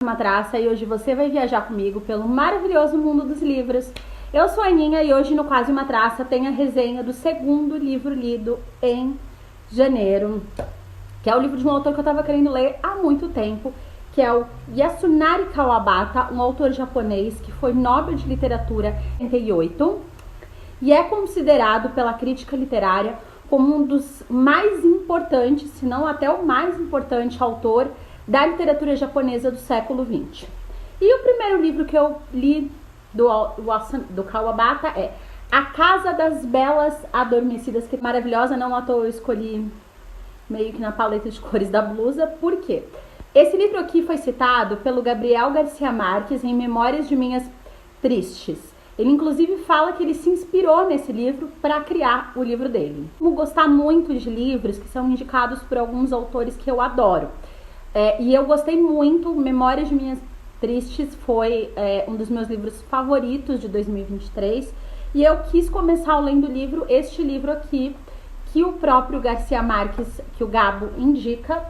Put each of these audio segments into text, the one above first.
Uma Traça e hoje você vai viajar comigo pelo maravilhoso mundo dos livros. Eu sou a Aninha e hoje no Quase Uma Traça tem a resenha do segundo livro lido em janeiro, que é o livro de um autor que eu estava querendo ler há muito tempo, que é o Yasunari Kawabata, um autor japonês que foi Nobel de Literatura em 1988 e é considerado pela crítica literária como um dos mais importantes, se não até o mais importante autor da literatura japonesa do século XX. E o primeiro livro que eu li do Kawabata é A Casa das Belas Adormecidas, que é maravilhosa, não à toa eu escolhi meio que na paleta de cores da blusa. Por quê? Esse livro aqui foi citado pelo Gabriel Garcia Marques em Memórias de Minhas Tristes. Ele inclusive fala que ele se inspirou nesse livro para criar o livro dele. Eu gostar muito de livros que são indicados por alguns autores que eu adoro. E eu gostei muito. Memórias de Minhas Tristes foi um dos meus livros favoritos de 2023. E eu quis começar lendo este livro aqui, que o próprio Garcia Marques, que o Gabo indica.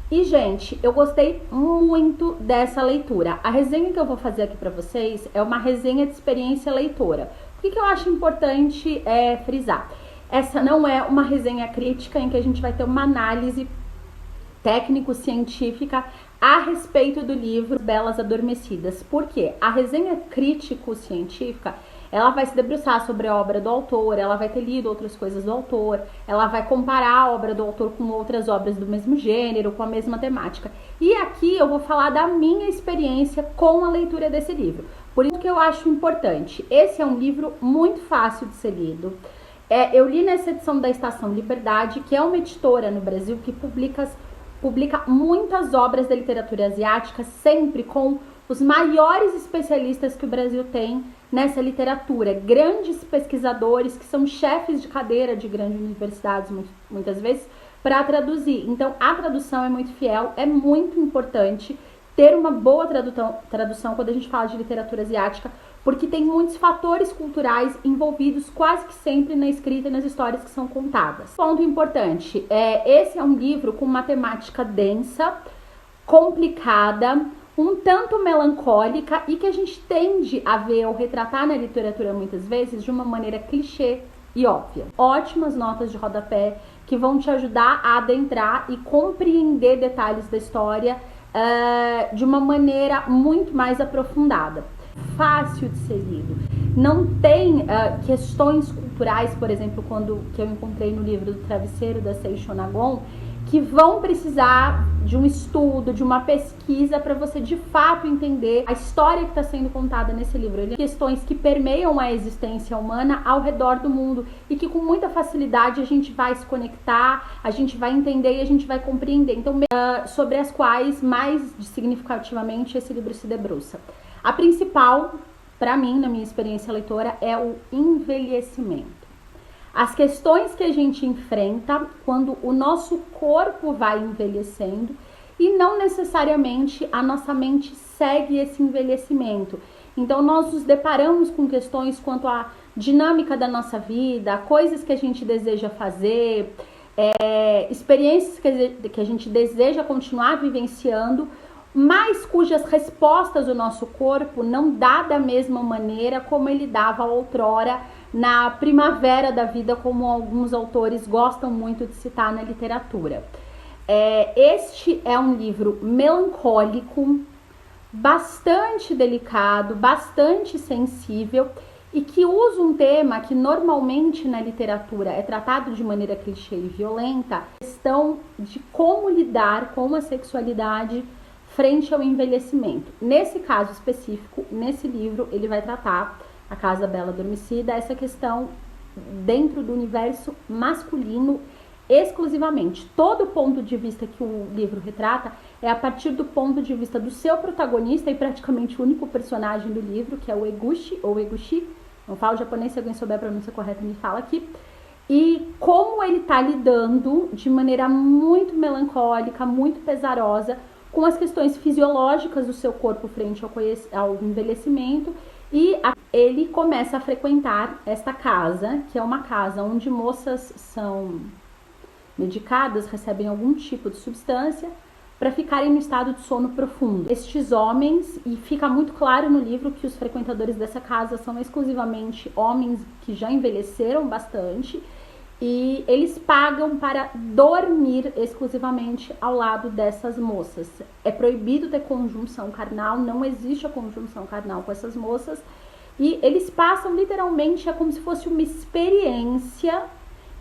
E, gente, eu gostei muito dessa leitura. A resenha que eu vou fazer aqui pra vocês é uma resenha de experiência leitora. O que eu acho importante frisar? Essa não é uma resenha crítica em que a gente vai ter uma análise técnico-científica a respeito do livro Belas Adormecidas. Por quê? A resenha crítico-científica, ela vai se debruçar sobre a obra do autor, ela vai ter lido outras coisas do autor, ela vai comparar a obra do autor com outras obras do mesmo gênero, com a mesma temática. E aqui eu vou falar da minha experiência com a leitura desse livro. Por isso que eu acho importante. Esse é um livro muito fácil de ser lido. Eu li nessa edição da Estação Liberdade, que é uma editora no Brasil que publica muitas obras da literatura asiática, sempre com os maiores especialistas que o Brasil tem nessa literatura, grandes pesquisadores que são chefes de cadeira de grandes universidades, muitas vezes, para traduzir. Então, a tradução é muito fiel, é muito importante ter uma boa tradução quando a gente fala de literatura asiática, porque tem muitos fatores culturais envolvidos quase que sempre na escrita e nas histórias que são contadas. Ponto importante, esse é um livro com uma temática densa, complicada, um tanto melancólica e que a gente tende a ver ou retratar na literatura muitas vezes de uma maneira clichê e óbvia. Ótimas notas de rodapé que vão te ajudar a adentrar e compreender detalhes da história de uma maneira muito mais aprofundada. Fácil de ser lido. Não tem questões culturais, por exemplo, que eu encontrei no livro do Travesseiro da Sei Shonagon, que vão precisar de um estudo, de uma pesquisa para você de fato entender a história que está sendo contada nesse livro. Ele tem questões que permeiam a existência humana ao redor do mundo e que com muita facilidade a gente vai se conectar, a gente vai entender e a gente vai compreender. Então, sobre as quais mais significativamente esse livro se debruça. A principal, para mim, na minha experiência leitora, é o envelhecimento. As questões que a gente enfrenta quando o nosso corpo vai envelhecendo e não necessariamente a nossa mente segue esse envelhecimento. Então, nós nos deparamos com questões quanto à dinâmica da nossa vida, coisas que a gente deseja fazer, experiências que a gente deseja continuar vivenciando, mas cujas respostas o nosso corpo não dá da mesma maneira como ele dava outrora na primavera da vida, como alguns autores gostam muito de citar na literatura. Este é um livro melancólico, bastante delicado, bastante sensível e que usa um tema que normalmente na literatura é tratado de maneira clichê e violenta, a questão de como lidar com a sexualidade frente ao envelhecimento. Nesse caso específico, nesse livro, ele vai tratar A Casa Bela Adormecida, essa questão dentro do universo masculino exclusivamente. Todo o ponto de vista que o livro retrata é a partir do ponto de vista do seu protagonista e praticamente o único personagem do livro, que é o Eguchi, ou Eguchi, não falo japonês, se alguém souber a pronúncia correta me fala aqui, e como ele está lidando de maneira muito melancólica, muito pesarosa, com as questões fisiológicas do seu corpo frente ao envelhecimento, e ele começa a frequentar esta casa, que é uma casa onde moças são medicadas, recebem algum tipo de substância para ficarem no estado de sono profundo. Estes homens, e fica muito claro no livro que os frequentadores dessa casa são exclusivamente homens que já envelheceram bastante, e eles pagam para dormir exclusivamente ao lado dessas moças. É proibido ter conjunção carnal, não existe a conjunção carnal com essas moças, e eles passam literalmente, é como se fosse uma experiência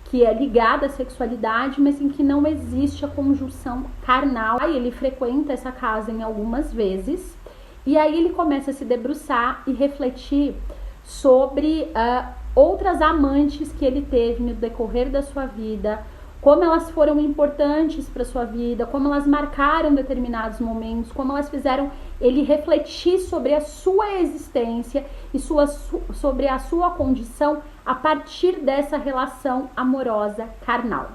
que é ligada à sexualidade, mas em que não existe a conjunção carnal. Aí ele frequenta essa casa em algumas vezes, e aí ele começa a se debruçar e refletir sobre outras amantes que ele teve no decorrer da sua vida, como elas foram importantes para sua vida, como elas marcaram determinados momentos, como elas fizeram ele refletir sobre a sua existência e sobre a sua condição a partir dessa relação amorosa carnal.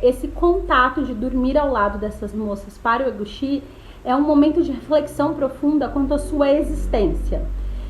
Esse contato de dormir ao lado dessas moças para o Eguchi é um momento de reflexão profunda quanto à sua existência.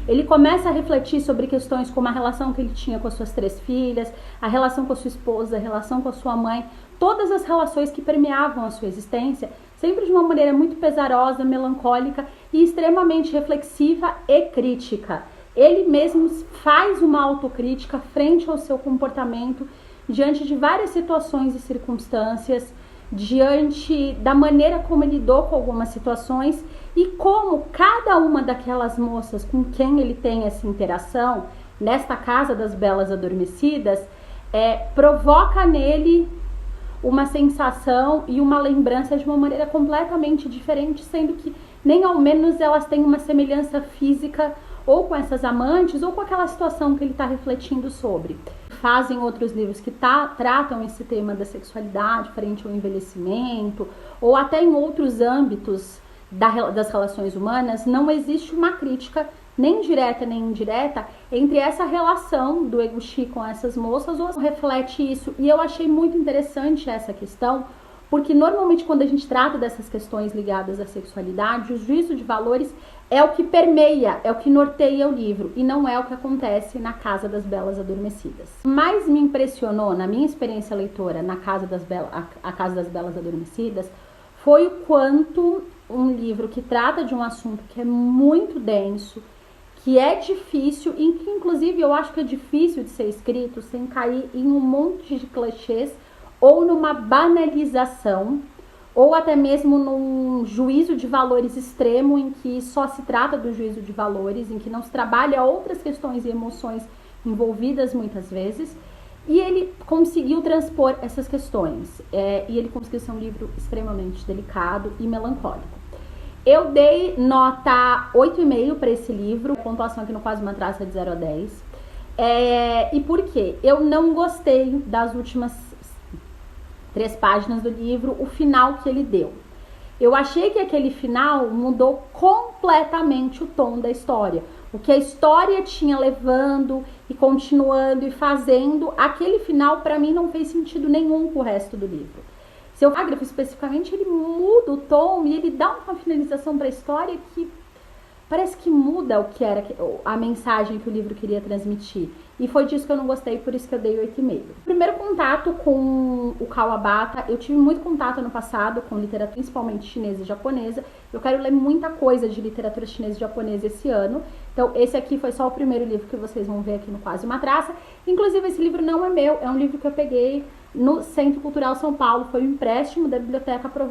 Ele começa a refletir sobre questões como a relação que ele tinha com as suas 3 filhas, a relação com a sua esposa, a relação com a sua mãe, todas as relações que permeavam a sua existência, sempre de uma maneira muito pesarosa, melancólica e extremamente reflexiva e crítica. Ele mesmo faz uma autocrítica frente ao seu comportamento diante de várias situações e circunstâncias, diante da maneira como ele lidou com algumas situações e como cada uma daquelas moças com quem ele tem essa interação, nesta casa das belas adormecidas, provoca nele uma sensação e uma lembrança de uma maneira completamente diferente, sendo que nem ao menos elas têm uma semelhança física ou com essas amantes ou com aquela situação que ele está refletindo sobre. Fazem outros livros que tratam esse tema da sexualidade frente ao envelhecimento, ou até em outros âmbitos das relações humanas, não existe uma crítica nem direta nem indireta entre essa relação do Eguchi com essas moças, ou reflete isso. E eu achei muito interessante essa questão, porque normalmente quando a gente trata dessas questões ligadas à sexualidade, o juízo de valores é o que permeia, é o que norteia o livro, e não é o que acontece na Casa das Belas Adormecidas. Mais me impressionou, na minha experiência leitora, a Casa das Belas Adormecidas, foi o quanto um livro que trata de um assunto que é muito denso, que é difícil, e que inclusive eu acho que é difícil de ser escrito sem cair em um monte de clichês, ou numa banalização, ou até mesmo num juízo de valores extremo, em que só se trata do juízo de valores, em que não se trabalha outras questões e emoções envolvidas muitas vezes, e ele conseguiu transpor essas questões, e ele conseguiu ser um livro extremamente delicado e melancólico. Eu dei nota 8,5 para esse livro, pontuação aqui no Quase uma Traça de 0 a 10. E por quê? Eu não gostei das últimas 3 páginas do livro, o final que ele deu. Eu achei que aquele final mudou completamente o tom da história. O que a história tinha levando e continuando e fazendo, aquele final para mim não fez sentido nenhum com o resto do livro. Seu parágrafo especificamente, ele muda o tom e ele dá uma finalização para a história que parece que muda o que era a mensagem que o livro queria transmitir. E foi disso que eu não gostei, por isso que eu dei 8,5. Primeiro contato com o Kawabata, eu tive muito contato no passado com literatura, principalmente chinesa e japonesa. Eu quero ler muita coisa de literatura chinesa e japonesa esse ano. Então esse aqui foi só o primeiro livro que vocês vão ver aqui no Quase uma Traça. Inclusive esse livro não é meu, é um livro que eu peguei no Centro Cultural São Paulo. Foi um empréstimo da Biblioteca Provon